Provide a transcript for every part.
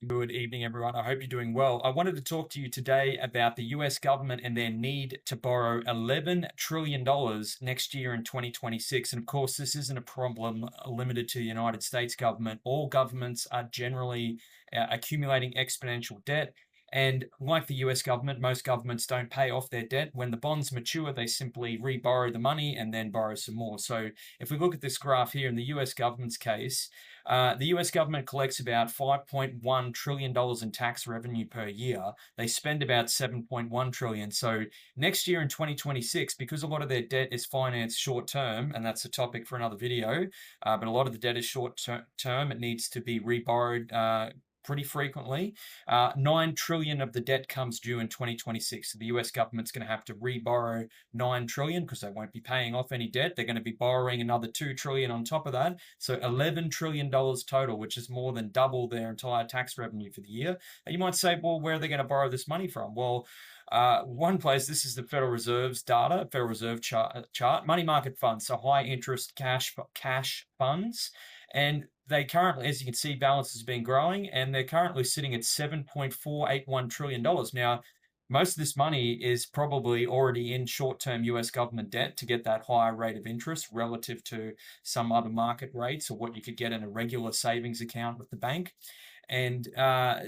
Good evening, everyone. I hope you're doing well. I wanted to talk to you today about the US government and their need to borrow $11 trillion next year in 2026. And of course, this isn't a problem limited to the United States government. All governments are generally accumulating exponential debt. And like the US government, most governments don't pay off their debt. When the bonds mature, they simply re-borrow the money and then borrow some more. So if we look at this graph here in the US government's case, the US government collects about $5.1 trillion in tax revenue per year. They spend about $7.1 trillion. So next year in 2026, because a lot of their debt is financed short term, and that's a topic for another video, but a lot of the debt is short term, it needs to be reborrowed pretty frequently. 9 trillion of the debt comes due in 2026. So the US government's going to have to reborrow 9 trillion because they won't be paying off any debt. They're going to be borrowing another 2 trillion on top of that. So $11 trillion total, which is more than double their entire tax revenue for the year. And you might say, well, where are they going to borrow this money from? Well, one place, this is the Federal Reserve's data, Federal Reserve chart, money market funds, so high interest cash funds. And they currently, as you can see, balance has been growing, and they're currently sitting at $7.481 trillion. Now, most of this money is probably already in short-term US government debt to get that higher rate of interest relative to some other market rates or what you could get in a regular savings account with the bank. And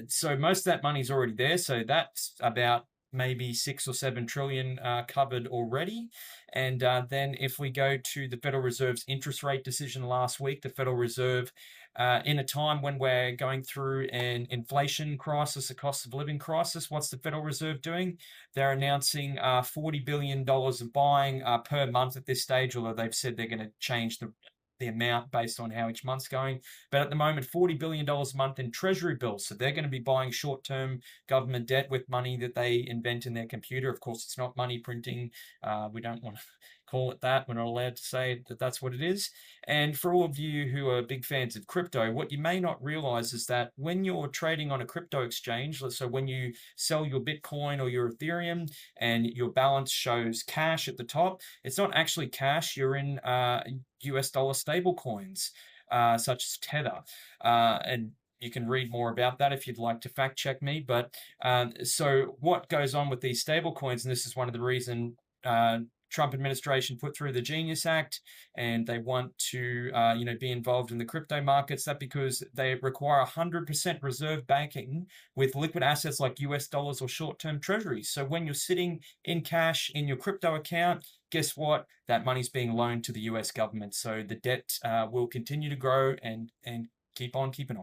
so most of that money is already there. So that's about maybe 6 or 7 trillion covered already. And then if we go to the Federal Reserve's interest rate decision last week, the Federal Reserve, in a time when we're going through an inflation crisis, a cost of living crisis, what's the Federal Reserve doing? They're announcing $40 billion of buying per month at this stage, although they've said they're going to change the amount based on how each month's going. But at the moment, $40 billion a month in treasury bills. So they're going to be buying short-term government debt with money that they invent in their computer. Of course, it's not money printing. We don't want to call it that. We're not allowed to say that that's what it is. And for all of you who are big fans of crypto, what you may not realize is that when you're trading on a crypto exchange, so when you sell your Bitcoin or your Ethereum and your balance shows cash at the top, it's not actually cash. You're in US dollar stable coins, such as Tether. And you can read more about that if you'd like to fact check me. But so what goes on with these stable coins, and this is one of the reasons Trump administration put through the Genius Act, and they want to, be involved in the crypto markets. That because they require 100% reserve banking with liquid assets like US dollars or short-term treasuries. So when you're sitting in cash in your crypto account, guess what? That money's being loaned to the US government. So the debt will continue to grow and keep on keeping on.